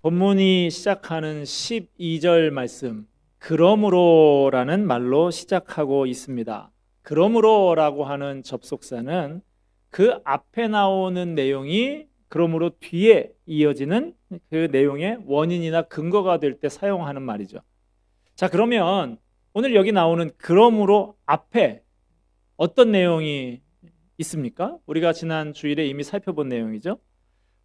본문이 시작하는 12절 말씀, 그러므로라는 말로 시작하고 있습니다. 그러므로라고 하는 접속사는 그 앞에 나오는 내용이 그러므로 뒤에 이어지는 그 내용의 원인이나 근거가 될 때 사용하는 말이죠. 자, 그러면 오늘 여기 나오는 그러므로 앞에 어떤 내용이 있습니까? 우리가 지난 주일에 이미 살펴본 내용이죠.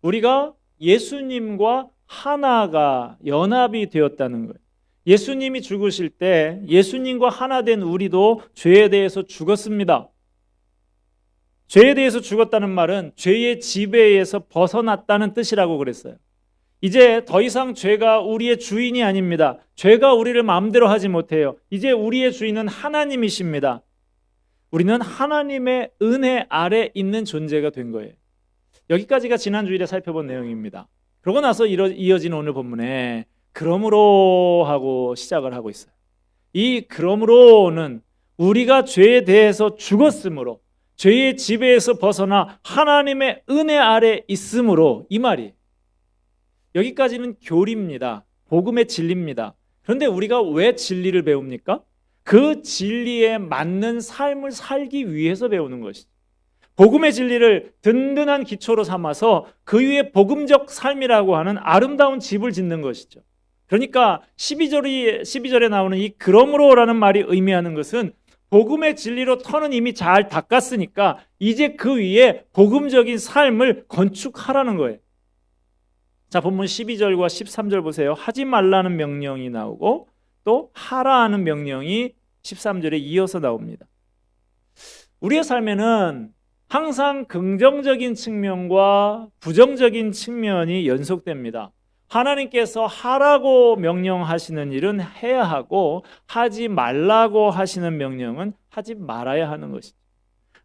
우리가 예수님과 하나가 연합이 되었다는 거예요. 예수님이 죽으실 때 예수님과 하나 된 우리도 죄에 대해서 죽었습니다. 죄에 대해서 죽었다는 말은 죄의 지배에서 벗어났다는 뜻이라고 그랬어요. 이제 더 이상 죄가 우리의 주인이 아닙니다. 죄가 우리를 마음대로 하지 못해요. 이제 우리의 주인은 하나님이십니다. 우리는 하나님의 은혜 아래 있는 존재가 된 거예요. 여기까지가 지난 주일에 살펴본 내용입니다. 그러고 나서 이어진 오늘 본문에 그러므로 하고 시작을 하고 있어요. 이 그러므로는 우리가 죄에 대해서 죽었으므로, 죄의 지배에서 벗어나 하나님의 은혜 아래 있으므로, 이 말이 여기까지는 교리입니다. 복음의 진리입니다. 그런데 우리가 왜 진리를 배웁니까? 그 진리에 맞는 삶을 살기 위해서 배우는 것이죠. 복음의 진리를 든든한 기초로 삼아서 그 위에 복음적 삶이라고 하는 아름다운 집을 짓는 것이죠. 그러니까 12절에 나오는 이 그러므로라는 말이 의미하는 것은 복음의 진리로 터는 이미 잘 닦았으니까 이제 그 위에 복음적인 삶을 건축하라는 거예요. 자, 본문 12절과 13절 보세요. 하지 말라는 명령이 나오고 또 하라는 명령이 13절에 이어서 나옵니다. 우리의 삶에는 항상 긍정적인 측면과 부정적인 측면이 연속됩니다. 하나님께서 하라고 명령하시는 일은 해야 하고 하지 말라고 하시는 명령은 하지 말아야 하는 것이죠.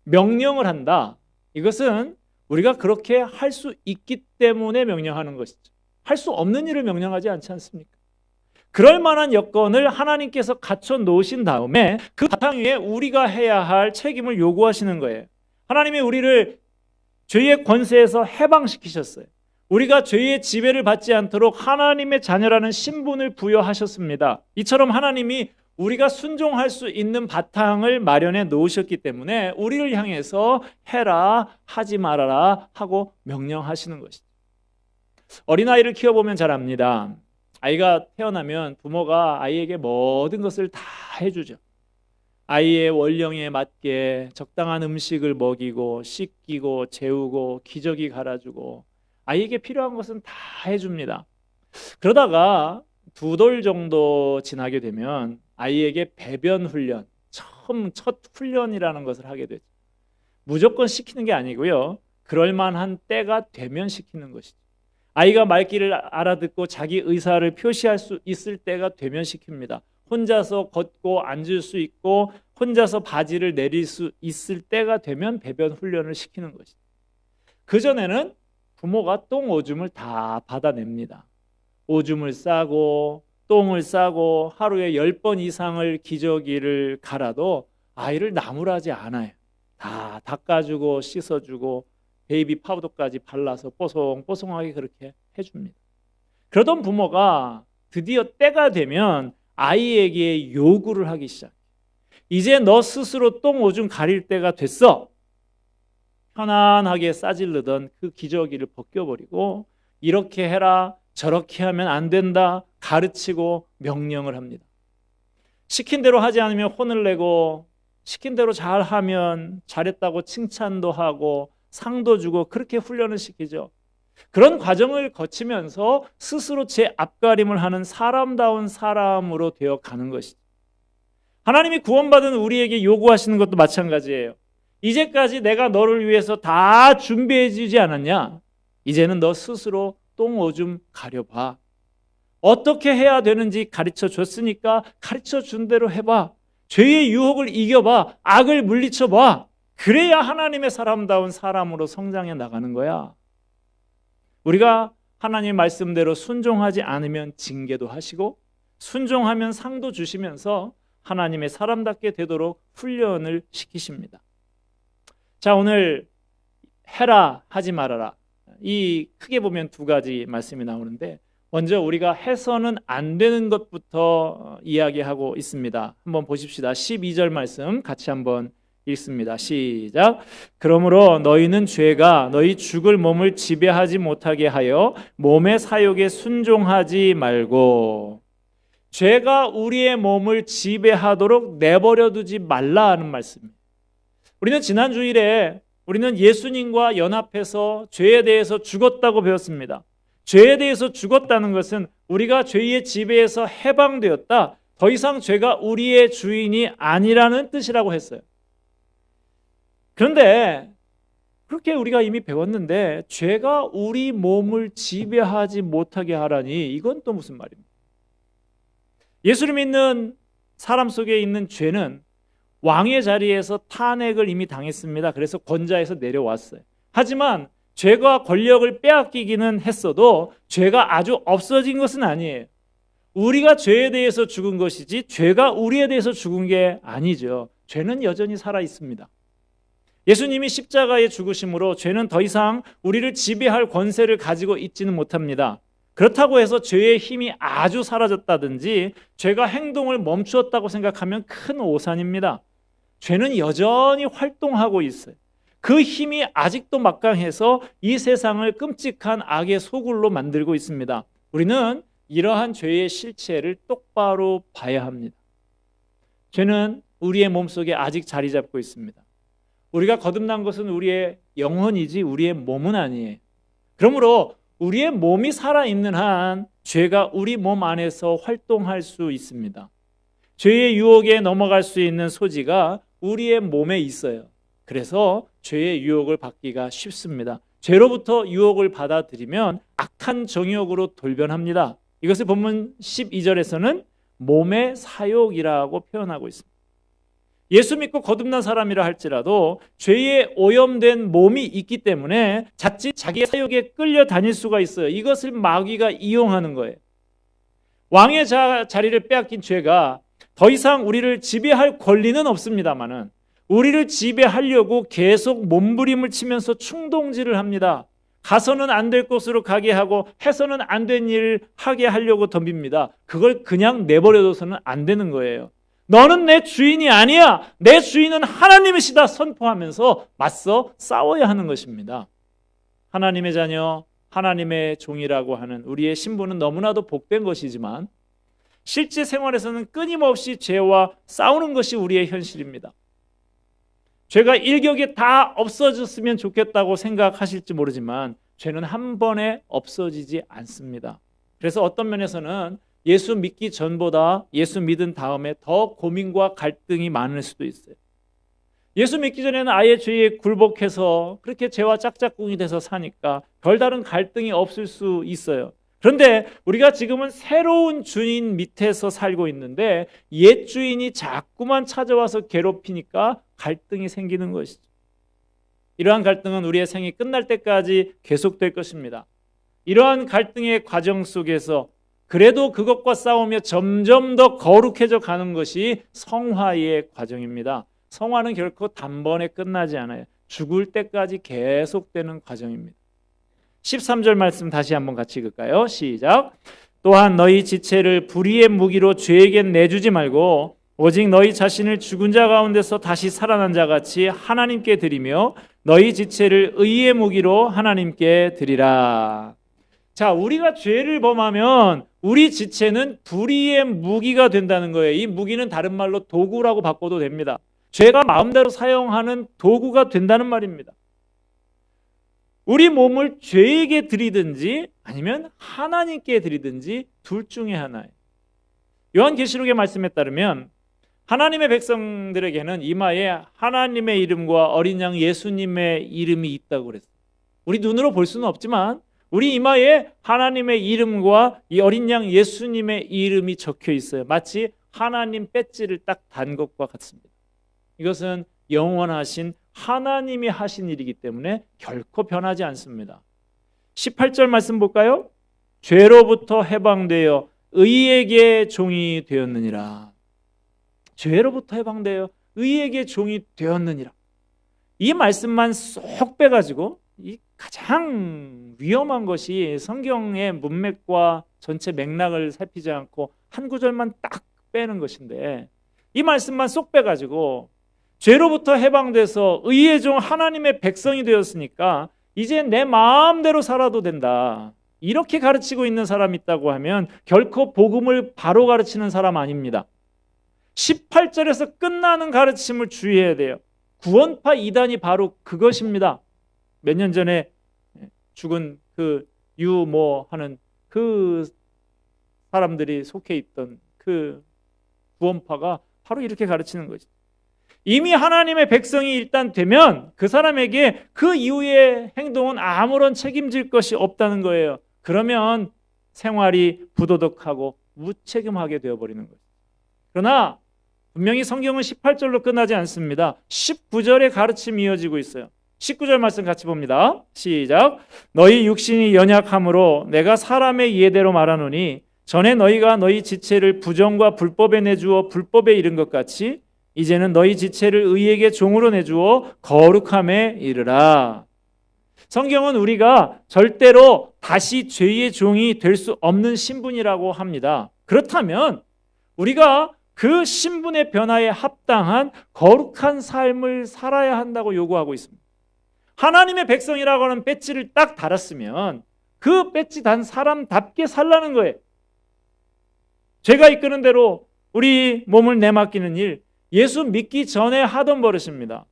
명령을 한다. 이것은 우리가 그렇게 할 수 있기 때문에 명령하는 것이죠. 할 수 없는 일을 명령하지 않지 않습니까? 그럴 만한 여건을 하나님께서 갖춰 놓으신 다음에 그 바탕 위에 우리가 해야 할 책임을 요구하시는 거예요. 하나님이 우리를 죄의 권세에서 해방시키셨어요. 우리가 죄의 지배를 받지 않도록 하나님의 자녀라는 신분을 부여하셨습니다. 이처럼 하나님이 우리가 순종할 수 있는 바탕을 마련해 놓으셨기 때문에 우리를 향해서 해라, 하지 말아라 하고 명령하시는 것이죠. 어린아이를 키워보면 잘 압니다. 아이가 태어나면 부모가 아이에게 모든 것을 다 해주죠. 아이의 원령에 맞게 적당한 음식을 먹이고 씻기고 재우고 기저귀 갈아주고 아이에게 필요한 것은 다 해줍니다. 그러다가 2돌 정도 지나게 되면 아이에게 배변 훈련, 첫 훈련이라는 것을 하게 되죠. 무조건 시키는 게 아니고요. 그럴 만한 때가 되면 시키는 것이죠. 아이가 말귀를 알아듣고 자기 의사를 표시할 수 있을 때가 되면 시킵니다. 혼자서 걷고 앉을 수 있고 혼자서 바지를 내릴 수 있을 때가 되면 배변 훈련을 시키는 것이죠. 그전에는 부모가 똥 오줌을 다 받아냅니다. 오줌을 싸고 똥을 싸고 하루에 10번 이상을 기저귀를 갈아도 아이를 나무라지 않아요. 다 닦아주고 씻어주고 베이비 파우더까지 발라서 뽀송뽀송하게 그렇게 해줍니다. 그러던 부모가 드디어 때가 되면 아이에게 요구를 하기 시작해요. 이제 너 스스로 똥 오줌 가릴 때가 됐어. 편안하게 싸질르던 그 기저귀를 벗겨버리고 이렇게 해라, 저렇게 하면 안 된다 가르치고 명령을 합니다. 시킨 대로 하지 않으면 혼을 내고 시킨 대로 잘하면 잘했다고 칭찬도 하고 상도 주고 그렇게 훈련을 시키죠. 그런 과정을 거치면서 스스로 제 앞가림을 하는 사람다운 사람으로 되어 가는 것이죠. 하나님이 구원받은 우리에게 요구하시는 것도 마찬가지예요. 이제까지 내가 너를 위해서 다 준비해 주지 않았냐? 이제는 너 스스로 똥 오줌 가려봐. 어떻게 해야 되는지 가르쳐 줬으니까 가르쳐 준 대로 해봐. 죄의 유혹을 이겨봐. 악을 물리쳐봐. 그래야 하나님의 사람다운 사람으로 성장해 나가는 거야. 우리가 하나님 말씀대로 순종하지 않으면 징계도 하시고 순종하면 상도 주시면서 하나님의 사람답게 되도록 훈련을 시키십니다. 자, 오늘 해라, 하지 말아라. 이 크게 보면 두 가지 말씀이 나오는데 먼저 우리가 해서는 안 되는 것부터 이야기하고 있습니다. 한번 보십시다. 12절 말씀 같이 한번 읽습니다. 시작. 그러므로 너희는 죄가 너희 죽을 몸을 지배하지 못하게 하여 몸의 사욕에 순종하지 말고, 죄가 우리의 몸을 지배하도록 내버려 두지 말라 하는 말씀입니다. 우리는 지난 주일에 우리는 예수님과 연합해서 죄에 대해서 죽었다고 배웠습니다. 죄에 대해서 죽었다는 것은 우리가 죄의 지배에서 해방되었다, 더 이상 죄가 우리의 주인이 아니라는 뜻이라고 했어요. 그런데 그렇게 우리가 이미 배웠는데 죄가 우리 몸을 지배하지 못하게 하라니, 이건 또 무슨 말입니까? 예수를 믿는 사람 속에 있는 죄는 왕의 자리에서 탄핵을 이미 당했습니다. 그래서 권좌에서 내려왔어요. 하지만 죄가 권력을 빼앗기기는 했어도 죄가 아주 없어진 것은 아니에요. 우리가 죄에 대해서 죽은 것이지 죄가 우리에 대해서 죽은 게 아니죠. 죄는 여전히 살아 있습니다. 예수님이 십자가에 죽으심으로 죄는 더 이상 우리를 지배할 권세를 가지고 있지는 못합니다. 그렇다고 해서 죄의 힘이 아주 사라졌다든지 죄가 행동을 멈추었다고 생각하면 큰 오산입니다. 죄는 여전히 활동하고 있어요. 그 힘이 아직도 막강해서 이 세상을 끔찍한 악의 소굴로 만들고 있습니다. 우리는 이러한 죄의 실체를 똑바로 봐야 합니다. 죄는 우리의 몸속에 아직 자리 잡고 있습니다. 우리가 거듭난 것은 우리의 영혼이지 우리의 몸은 아니에요. 그러므로 우리의 몸이 살아있는 한 죄가 우리 몸 안에서 활동할 수 있습니다. 죄의 유혹에 넘어갈 수 있는 소지가 우리의 몸에 있어요. 그래서 죄의 유혹을 받기가 쉽습니다. 죄로부터 유혹을 받아들이면 악한 정욕으로 돌변합니다. 이것을 본문 12절에서는 몸의 사욕이라고 표현하고 있습니다. 예수 믿고 거듭난 사람이라 할지라도 죄에 오염된 몸이 있기 때문에 자칫 자기의 사욕에 끌려다닐 수가 있어요. 이것을 마귀가 이용하는 거예요. 왕의 자리를 빼앗긴 죄가 더 이상 우리를 지배할 권리는 없습니다만은 우리를 지배하려고 계속 몸부림을 치면서 충동질을 합니다. 가서는 안 될 곳으로 가게 하고 해서는 안 된 일을 하게 하려고 덤빕니다. 그걸 그냥 내버려둬서는 안 되는 거예요. 너는 내 주인이 아니야. 내 주인은 하나님이시다 선포하면서 맞서 싸워야 하는 것입니다. 하나님의 자녀, 하나님의 종이라고 하는 우리의 신분은 너무나도 복된 것이지만 실제 생활에서는 끊임없이 죄와 싸우는 것이 우리의 현실입니다. 죄가 일격에 다 없어졌으면 좋겠다고 생각하실지 모르지만 죄는 한 번에 없어지지 않습니다. 그래서 어떤 면에서는 예수 믿기 전보다 예수 믿은 다음에 더 고민과 갈등이 많을 수도 있어요. 예수 믿기 전에는 아예 죄에 굴복해서 그렇게 죄와 짝짝꿍이 돼서 사니까 별다른 갈등이 없을 수 있어요. 그런데 우리가 지금은 새로운 주인 밑에서 살고 있는데 옛 주인이 자꾸만 찾아와서 괴롭히니까 갈등이 생기는 것이죠. 이러한 갈등은 우리의 생이 끝날 때까지 계속될 것입니다. 이러한 갈등의 과정 속에서 그래도 그것과 싸우며 점점 더 거룩해져 가는 것이 성화의 과정입니다. 성화는 결코 단번에 끝나지 않아요. 죽을 때까지 계속되는 과정입니다. 13절 말씀 다시 한번 같이 읽을까요? 시작. 또한 너희 지체를 불의의 무기로 죄에겐 내주지 말고 오직 너희 자신을 죽은 자 가운데서 다시 살아난 자 같이 하나님께 드리며 너희 지체를 의의 무기로 하나님께 드리라. 자, 우리가 죄를 범하면 우리 지체는 불의의 무기가 된다는 거예요. 이 무기는 다른 말로 도구라고 바꿔도 됩니다. 죄가 마음대로 사용하는 도구가 된다는 말입니다. 우리 몸을 죄에게 드리든지 아니면 하나님께 드리든지 둘 중에 하나예요. 요한계시록의 말씀에 따르면 하나님의 백성들에게는 이마에 하나님의 이름과 어린 양 예수님의 이름이 있다고 그랬어요. 우리 눈으로 볼 수는 없지만 우리 이마에 하나님의 이름과 이 어린 양 예수님의 이름이 적혀 있어요. 마치 하나님 배지를 딱 단 것과 같습니다. 이것은 영원하신 하나님이 하신 일이기 때문에 결코 변하지 않습니다. 18절 말씀 볼까요? 죄로부터 해방되어 의에게 종이 되었느니라. 죄로부터 해방되어 의에게 종이 되었느니라. 이 말씀만 쏙 빼가지고 이 가장 위험한 것이 성경의 문맥과 전체 맥락을 살피지 않고 한 구절만 딱 빼는 것인데, 이 말씀만 쏙 빼가지고 죄로부터 해방돼서 의의 종 하나님의 백성이 되었으니까 이제 내 마음대로 살아도 된다, 이렇게 가르치고 있는 사람이 있다고 하면 결코 복음을 바로 가르치는 사람 아닙니다. 18절에서 끝나는 가르침을 주의해야 돼요. 구원파 이단이 바로 그것입니다. 몇 년 전에 죽은 그 유모 하는 그 사람들이 속해 있던 그 구원파가 바로 이렇게 가르치는 거죠. 이미 하나님의 백성이 일단 되면 그 사람에게 그 이후의 행동은 아무런 책임질 것이 없다는 거예요. 그러면 생활이 부도덕하고 무책임하게 되어버리는 거죠. 그러나 분명히 성경은 18절로 끝나지 않습니다. 19절의 가르침이 이어지고 있어요. 19절 말씀 같이 봅니다. 시작. 너희 육신이 연약함으로 내가 사람의 이해대로 말하노니 전에 너희가 너희 지체를 부정과 불법에 내주어 불법에 이른 것 같이 이제는 너희 지체를 의에게 종으로 내주어 거룩함에 이르라. 성경은 우리가 절대로 다시 죄의 종이 될 수 없는 신분이라고 합니다. 그렇다면 우리가 그 신분의 변화에 합당한 거룩한 삶을 살아야 한다고 요구하고 있습니다. 하나님의 백성이라고 하는 배지를 딱 달았으면 그 배지 단 사람답게 살라는 거예요. 죄가 이끄는 대로 우리 몸을 내맡기는 일, 예수 믿기 전에 하던 버릇입니다.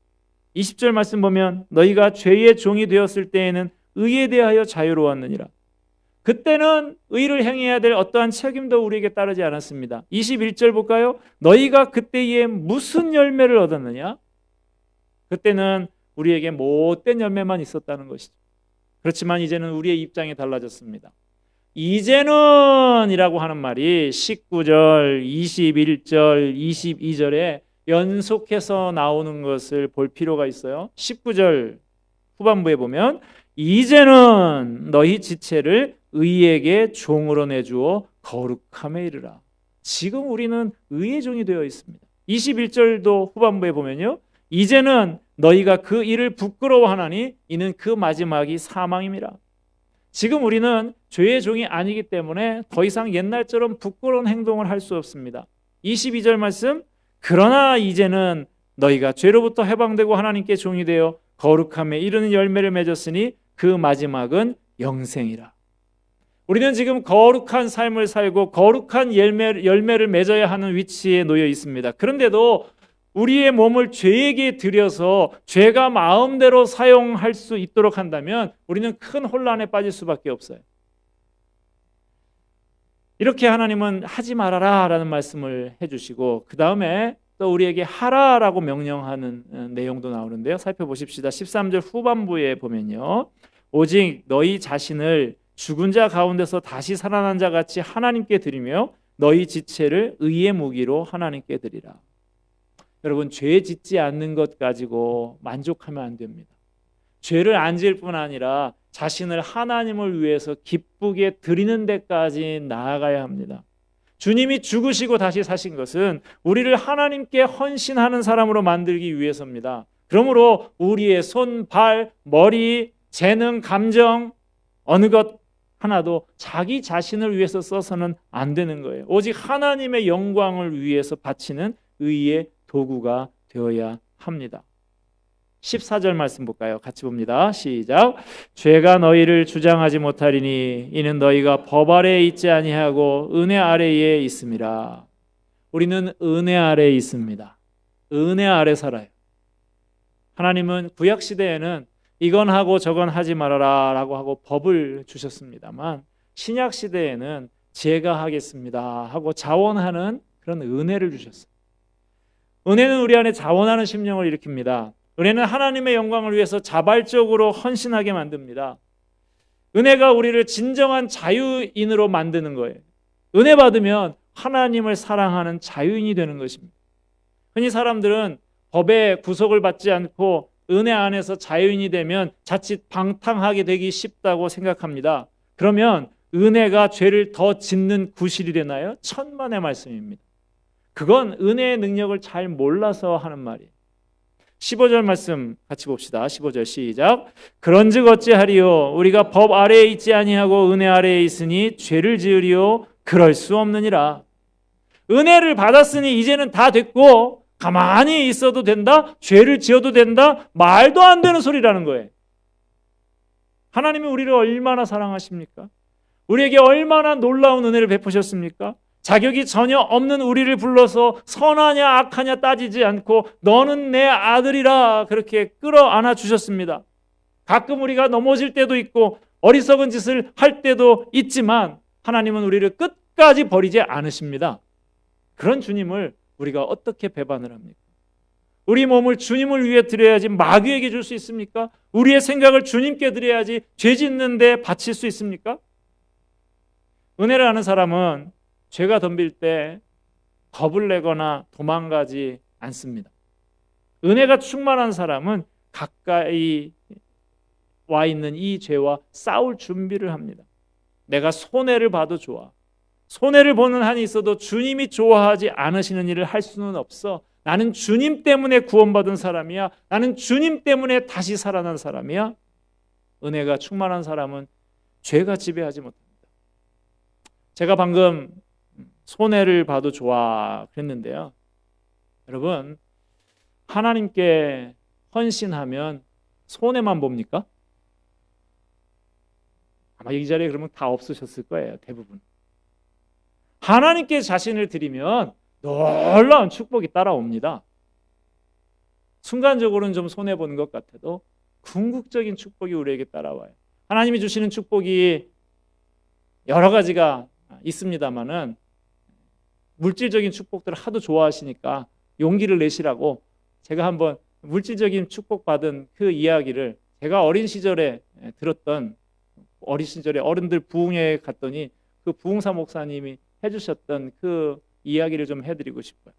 20절 말씀 보면 너희가 죄의 종이 되었을 때에는 의에 대하여 자유로웠느니라. 그때는 의를 행해야 될 어떠한 책임도 우리에게 따르지 않았습니다. 21절 볼까요? 너희가 그때에 무슨 열매를 얻었느냐? 그때는 우리에게 못된 열매만 있었다는 것이죠. 그렇지만 이제는 우리의 입장이 달라졌습니다. 이제는 이라고 하는 말이 19절, 21절, 22절에 연속해서 나오는 것을 볼 필요가 있어요. 19절 후반부에 보면 이제는 너희 지체를 의에게 종으로 내주어 거룩함에 이르라. 지금 우리는 의의 종이 되어 있습니다. 21절도 후반부에 보면요, 이제는 너희가 그 일을 부끄러워하나니 이는 그 마지막이 사망임이라. 지금 우리는 죄의 종이 아니기 때문에 더 이상 옛날처럼 부끄러운 행동을 할 수 없습니다. 22절 말씀, 그러나 이제는 너희가 죄로부터 해방되고 하나님께 종이 되어 거룩함에 이르는 열매를 맺었으니 그 마지막은 영생이라. 우리는 지금 거룩한 삶을 살고 거룩한 열매를 맺어야 하는 위치에 놓여 있습니다. 그런데도 우리의 몸을 죄에게 들여서 죄가 마음대로 사용할 수 있도록 한다면 우리는 큰 혼란에 빠질 수밖에 없어요. 이렇게 하나님은 하지 말아라 라는 말씀을 해주시고 그 다음에 또 우리에게 하라라고 명령하는 내용도 나오는데요. 살펴보십시다. 13절 후반부에 보면요, 오직 너희 자신을 죽은 자 가운데서 다시 살아난 자 같이 하나님께 드리며 너희 지체를 의의 무기로 하나님께 드리라. 여러분, 죄 짓지 않는 것 가지고 만족하면 안 됩니다. 죄를 안 지을 뿐 아니라 자신을 하나님을 위해서 기쁘게 드리는 데까지 나아가야 합니다. 주님이 죽으시고 다시 사신 것은 우리를 하나님께 헌신하는 사람으로 만들기 위해서입니다. 그러므로 우리의 손, 발, 머리, 재능, 감정 어느 것 하나도 자기 자신을 위해서 써서는 안 되는 거예요. 오직 하나님의 영광을 위해서 바치는 의의 도구가 되어야 합니다. 14절 말씀 볼까요? 같이 봅니다. 시작. 죄가 너희를 주장하지 못하리니 이는 너희가 법 아래에 있지 아니하고 은혜 아래에 있음이라. 우리는 은혜 아래에 있습니다. 은혜 아래 살아요. 하나님은 구약 시대에는 이건 하고 저건 하지 말아라 라고 하고 법을 주셨습니다만 신약 시대에는 제가 하겠습니다 하고 자원하는 그런 은혜를 주셨어요. 은혜는 우리 안에 자원하는 심령을 일으킵니다. 은혜는 하나님의 영광을 위해서 자발적으로 헌신하게 만듭니다. 은혜가 우리를 진정한 자유인으로 만드는 거예요. 은혜 받으면 하나님을 사랑하는 자유인이 되는 것입니다. 흔히 사람들은 법의 구속을 받지 않고 은혜 안에서 자유인이 되면 자칫 방탕하게 되기 쉽다고 생각합니다. 그러면 은혜가 죄를 더 짓는 구실이 되나요? 천만의 말씀입니다. 그건 은혜의 능력을 잘 몰라서 하는 말이에요. 15절 말씀 같이 봅시다. 15절 시작. 그런즉 어찌하리요? 우리가 법 아래에 있지 아니하고 은혜 아래에 있으니 죄를 지으리요? 그럴 수 없느니라. 은혜를 받았으니 이제는 다 됐고 가만히 있어도 된다? 죄를 지어도 된다? 말도 안 되는 소리라는 거예요. 하나님이 우리를 얼마나 사랑하십니까? 우리에게 얼마나 놀라운 은혜를 베푸셨습니까? 자격이 전혀 없는 우리를 불러서 선하냐 악하냐 따지지 않고 너는 내 아들이라 그렇게 끌어안아 주셨습니다. 가끔 우리가 넘어질 때도 있고 어리석은 짓을 할 때도 있지만 하나님은 우리를 끝까지 버리지 않으십니다. 그런 주님을 우리가 어떻게 배반을 합니까? 우리 몸을 주님을 위해 드려야지 마귀에게 줄 수 있습니까? 우리의 생각을 주님께 드려야지 죄 짓는 데 바칠 수 있습니까? 은혜를 아는 사람은 죄가 덤빌 때 겁을 내거나 도망가지 않습니다. 은혜가 충만한 사람은 가까이 와 있는 이 죄와 싸울 준비를 합니다. 내가 손해를 봐도 좋아. 손해를 보는 한이 있어도 주님이 좋아하지 않으시는 일을 할 수는 없어. 나는 주님 때문에 구원받은 사람이야. 나는 주님 때문에 다시 살아난 사람이야. 은혜가 충만한 사람은 죄가 지배하지 못합니다. 제가 방금 손해를 봐도 좋아 그랬는데요. 여러분, 하나님께 헌신하면 손해만 봅니까? 아마 이 자리에 그러면 다 없으셨을 거예요. 대부분. 하나님께 자신을 드리면 놀라운 축복이 따라옵니다. 순간적으로는 좀 손해보는 것 같아도 궁극적인 축복이 우리에게 따라와요. 하나님이 주시는 축복이 여러 가지가 있습니다만은 물질적인 축복들을 하도 좋아하시니까 용기를 내시라고 제가 한번 물질적인 축복받은 그 이야기를 제가 어린 시절에 들었던, 어린 시절에 어른들 부흥회에 갔더니 그 부흥사 목사님이 해주셨던 그 이야기를 좀 해드리고 싶어요.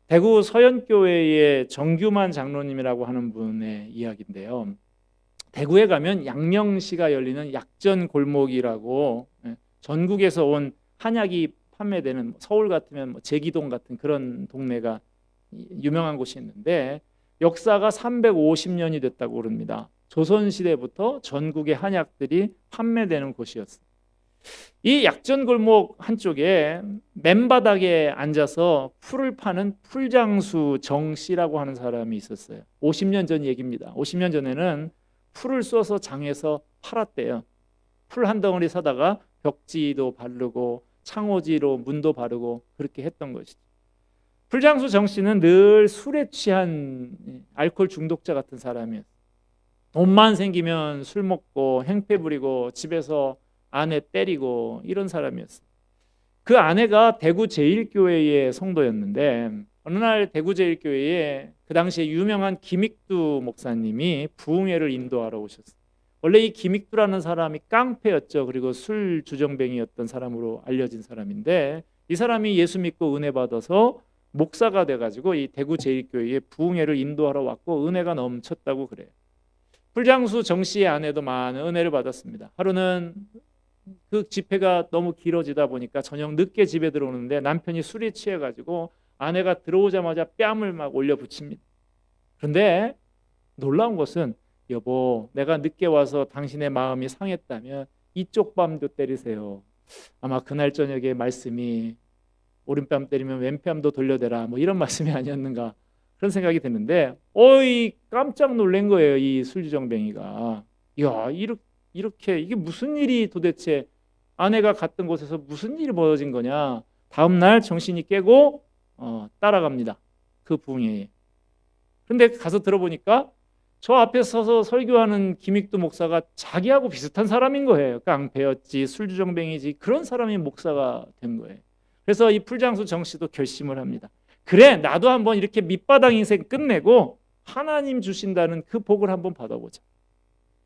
대구 서현교회의 정규만 장로님이라고 하는 분의 이야기인데요. 대구에 가면 양령시가 열리는 약전 골목이라고 전국에서 온 한약이 판매되는, 서울 같으면 제기동 같은 그런 동네가 유명한 곳이 있는데 역사가 350년이 됐다고 그럽니다. 조선시대부터 전국의 한약들이 판매되는 곳이었어요. 이 약전골목 한쪽에 맨바닥에 앉아서 풀을 파는 풀장수 정씨라고 하는 사람이 있었어요. 50년 전 얘기입니다. 50년 전에는 풀을 쏘서 장에서 팔았대요. 풀 한 덩어리 사다가 벽지도 바르고 창호지로 문도 바르고 그렇게 했던 것이죠. 풀장수 정씨는 늘 술에 취한 알코올 중독자 같은 사람이었어요. 돈만 생기면 술 먹고 행패 부리고 집에서 아내 때리고 이런 사람이었어요. 그 아내가 대구 제일교회의 성도였는데 어느 날 대구 제일교회에 그 당시에 유명한 김익두 목사님이 부흥회를 인도하러 오셨어요. 원래 이 김익두라는 사람이 깡패였죠. 그리고 술 주정뱅이였던 사람으로 알려진 사람인데 이 사람이 예수 믿고 은혜 받아서 목사가 돼가지고 이 대구 제일교회에 부흥회를 인도하러 왔고 은혜가 넘쳤다고 그래요. 풀장수 정씨의 아내도 많은 은혜를 받았습니다. 하루는 그 집회가 너무 길어지다 보니까 저녁 늦게 집에 들어오는데 남편이 술에 취해가지고 아내가 들어오자마자 뺨을 막 올려붙입니다. 그런데 놀라운 것은 여보, 내가 늦게 와서 당신의 마음이 상했다면 이쪽 뺨도 때리세요. 아마 그날 저녁에 말씀이 오른뺨 때리면 왼뺨도 돌려대라 뭐 이런 말씀이 아니었는가 그런 생각이 드는데 어이 깜짝 놀란 거예요. 이 술주정뱅이가. 야, 이렇게 이게 무슨 일이 도대체 아내가 갔던 곳에서 무슨 일이 벌어진 거냐. 다음 날 정신이 깨고 따라갑니다. 그 부흥회에. 그런데 가서 들어보니까 저 앞에 서서 설교하는 김익두 목사가 자기하고 비슷한 사람인 거예요. 깡패였지 술주정뱅이지 그런 사람이 목사가 된 거예요. 그래서 이 풀장수 정씨도 결심을 합니다. 그래, 나도 한번 이렇게 밑바닥 인생 끝내고 하나님 주신다는 그 복을 한번 받아보자.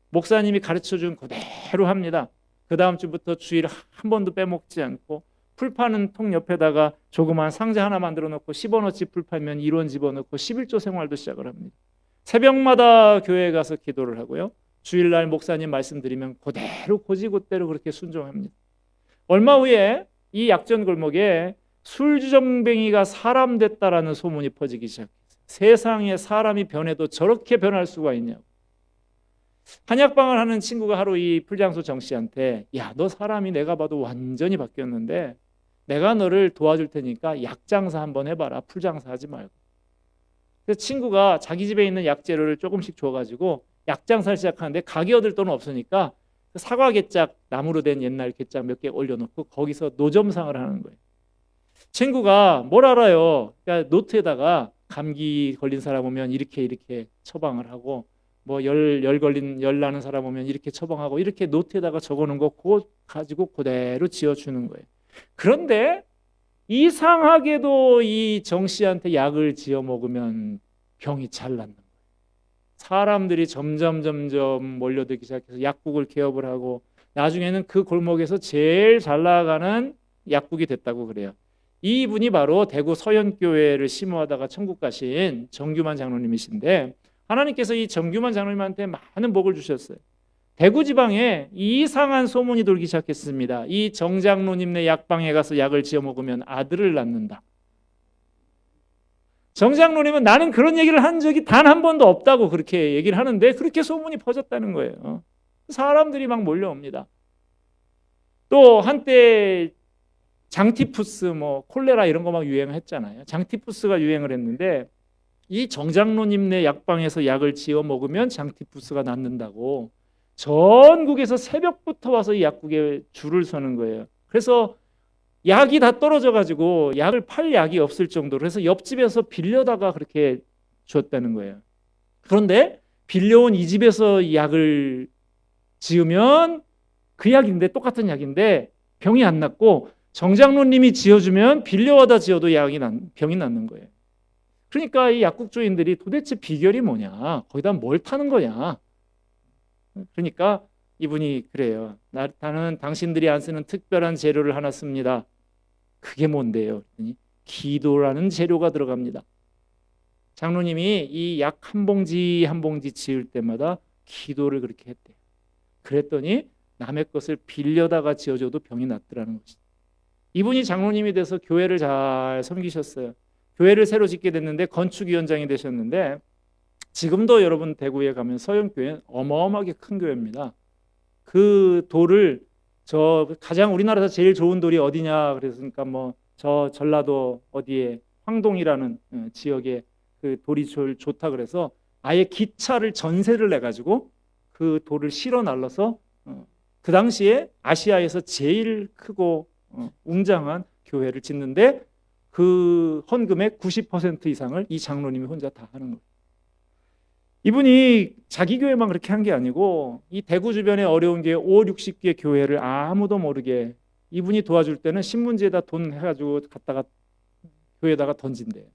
목사님이 가르쳐준 그대로 합니다. 그 다음 주부터 주일 한 번도 빼먹지 않고 풀 파는 통 옆에다가 조그만 상자 하나 만들어 놓고 10원어치 풀 팔면 1원 집어넣고 11조 생활도 시작을 합니다. 새벽마다 교회에 가서 기도를 하고요. 주일날 목사님 말씀드리면 그대로 고지고대로 그렇게 순종합니다. 얼마 후에 이 약전 골목에 술주정뱅이가 사람 됐다라는 소문이 퍼지기 시작했어요. 세상에 사람이 변해도 저렇게 변할 수가 있냐고. 한약방을 하는 친구가 하루 이 풀장수 정 씨한테, 야, 너 사람이 내가 봐도 완전히 바뀌었는데 내가 너를 도와줄 테니까 약장사 한번 해봐라. 풀장사 하지 말고. 그래서 친구가 자기 집에 있는 약재료를 조금씩 줘가지고 약장사를 시작하는데 가게 얻을 돈은 없으니까 사과 개짝, 나무로 된 옛날 개짝 몇 개 올려놓고 거기서 노점상을 하는 거예요. 친구가 뭘 알아요? 그러니까 노트에다가 감기 걸린 사람 오면 이렇게 처방을 하고, 뭐 열 나는 사람 오면 이렇게 처방하고, 이렇게 노트에다가 적어놓은 거 그거 가지고 그대로 지어주는 거예요. 그런데 이상하게도 이 정 씨한테 약을 지어 먹으면 병이 잘 낫는 거예요. 사람들이 점점 몰려들기 시작해서 약국을 개업을 하고 나중에는 그 골목에서 제일 잘 나가는 약국이 됐다고 그래요. 이분이 바로 대구 서현교회를 심호하다가 천국 가신 정규만 장로님이신데, 하나님께서 이 정규만 장로님한테 많은 복을 주셨어요. 대구 지방에 이상한 소문이 돌기 시작했습니다. 이 정 장로님네 약방에 가서 약을 지어 먹으면 아들을 낳는다. 정 장로님은 나는 그런 얘기를 한 적이 단 한 번도 없다고 그렇게 얘기를 하는데, 그렇게 소문이 퍼졌다는 거예요. 사람들이 막 몰려옵니다. 또 한때 장티푸스, 뭐 콜레라 이런 거 막 유행했잖아요. 장티푸스가 유행을 했는데 이 정장로님네 약방에서 약을 지어 먹으면 장티푸스가 낫는다고 전국에서 새벽부터 와서 이 약국에 줄을 서는 거예요. 그래서 약이 다 떨어져 가지고 약을 팔 약이 없을 정도로, 그래서 옆집에서 빌려다가 그렇게 줬다는 거예요. 그런데 빌려온 이 집에서 약을 지으면 그 약인데, 똑같은 약인데 병이 안 낫고, 정장로님이 지어주면 빌려와다 지어도 병이 낫는 거예요. 그러니까 이 약국 주인들이 도대체 비결이 뭐냐, 거기다 뭘 타는 거냐. 그러니까 이분이 그래요. 나는 당신들이 안 쓰는 특별한 재료를 하나 씁니다. 그게 뭔데요? 기도라는 재료가 들어갑니다. 장로님이 이 약 한 봉지 한 봉지 지을 때마다 기도를 그렇게 했대요. 그랬더니 남의 것을 빌려다가 지어줘도 병이 낫더라는 것이죠. 이분이 장로님이 돼서 교회를 잘 섬기셨어요. 교회를 새로 짓게 됐는데 건축위원장이 되셨는데, 지금도 여러분 대구에 가면 서영교회는 어마어마하게 큰 교회입니다. 그 돌을, 가장 우리나라에서 제일 좋은 돌이 어디냐 그랬으니까 뭐 저 전라도 어디에 황동이라는 지역에 그 돌이 좋다 그래서 아예 기차를 전세를 내 가지고 그 돌을 실어 날라서 그 당시에 아시아에서 제일 크고 웅장한 교회를 짓는데, 그 헌금의 90% 이상을 이 장로님이 혼자 다 하는 거예요. 이분이 자기 교회만 그렇게 한 게 아니고 이 대구 주변에 어려운 게 5, 60개 교회를 아무도 모르게 이분이 도와줄 때는 신문지에다 돈 해가지고 갖다가 교회에다가 던진대요.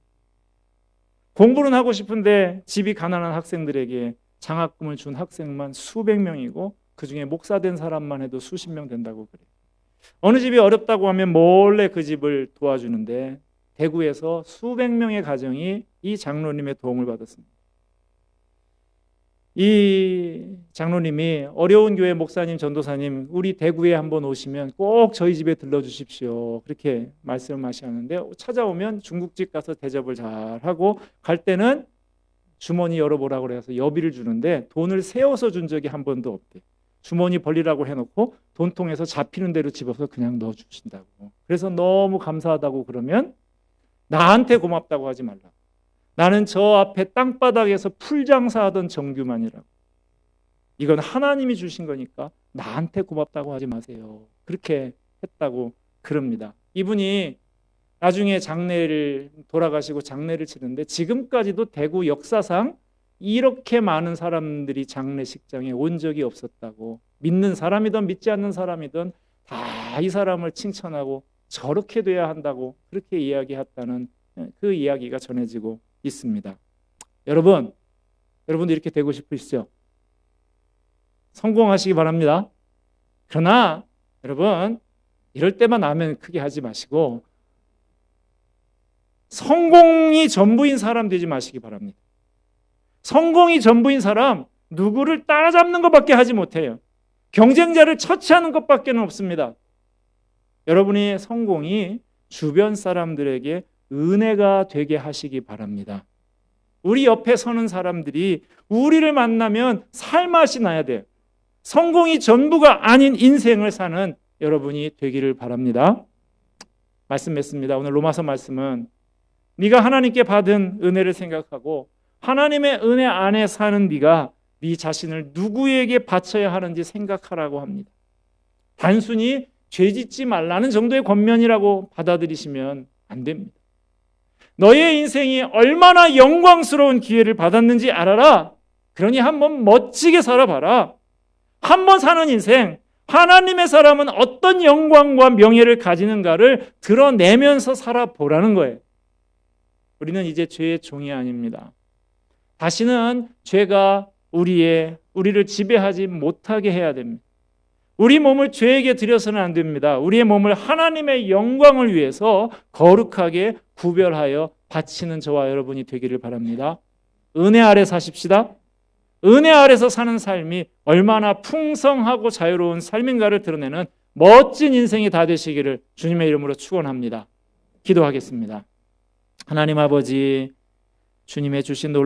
공부는 하고 싶은데 집이 가난한 학생들에게 장학금을 준 학생만 수백 명이고 그중에 목사 된 사람만 해도 수십 명 된다고 그래요. 어느 집이 어렵다고 하면 몰래 그 집을 도와주는데 대구에서 수백 명의 가정이 이 장로님의 도움을 받았습니다. 이 장로님이 어려운 교회 목사님, 전도사님, 우리 대구에 한번 오시면 꼭 저희 집에 들러주십시오. 그렇게 말씀하시는데, 찾아오면 중국집 가서 대접을 잘 하고 갈 때는 주머니 열어보라고 해서 여비를 주는데 돈을 세워서 준 적이 한 번도 없대요. 주머니 벌리라고 해놓고 돈통에서 잡히는 대로 집어서 그냥 넣어주신다고. 그래서 너무 감사하다고 그러면 나한테 고맙다고 하지 말라. 나는 저 앞에 땅바닥에서 풀장사하던 정규만이라고. 이건 하나님이 주신 거니까 나한테 고맙다고 하지 마세요. 그렇게 했다고 그럽니다. 이분이 나중에 장례를 돌아가시고 장례를 치는데 지금까지도 대구 역사상 이렇게 많은 사람들이 장례식장에 온 적이 없었다고, 믿는 사람이든 믿지 않는 사람이든 다 이 사람을 칭찬하고 저렇게 돼야 한다고 그렇게 이야기했다는 그 이야기가 전해지고 있습니다. 여러분도 이렇게 되고 싶으시죠? 성공하시기 바랍니다. 그러나 여러분, 이럴 때만 아멘 크게 하지 마시고 성공이 전부인 사람 되지 마시기 바랍니다. 성공이 전부인 사람, 누구를 따라잡는 것밖에 하지 못해요. 경쟁자를 처치하는 것밖에 없습니다. 여러분의 성공이 주변 사람들에게 은혜가 되게 하시기 바랍니다. 우리 옆에 서는 사람들이 우리를 만나면 살맛이 나야 돼요. 성공이 전부가 아닌 인생을 사는 여러분이 되기를 바랍니다. 말씀 맺습니다. 오늘 로마서 말씀은 네가 하나님께 받은 은혜를 생각하고 하나님의 은혜 안에 사는 네가 네 자신을 누구에게 바쳐야 하는지 생각하라고 합니다. 단순히 죄짓지 말라는 정도의 권면이라고 받아들이시면 안 됩니다. 너의 인생이 얼마나 영광스러운 기회를 받았는지 알아라. 그러니 한번 멋지게 살아봐라. 한번 사는 인생, 하나님의 사람은 어떤 영광과 명예를 가지는가를 드러내면서 살아보라는 거예요. 우리는 이제 죄의 종이 아닙니다. 다시는 죄가 우리를 지배하지 못하게 해야 됩니다. 우리 몸을 죄에게 드려서는 안 됩니다. 우리의 몸을 하나님의 영광을 위해서 거룩하게 구별하여 바치는 저와 여러분이 되기를 바랍니다. 은혜 아래 사십시다. 은혜 아래서 사는 삶이 얼마나 풍성하고 자유로운 삶인가를 드러내는 멋진 인생이 다 되시기를 주님의 이름으로 축원합니다. 기도하겠습니다. 하나님 아버지, 주님의 주신 놀라운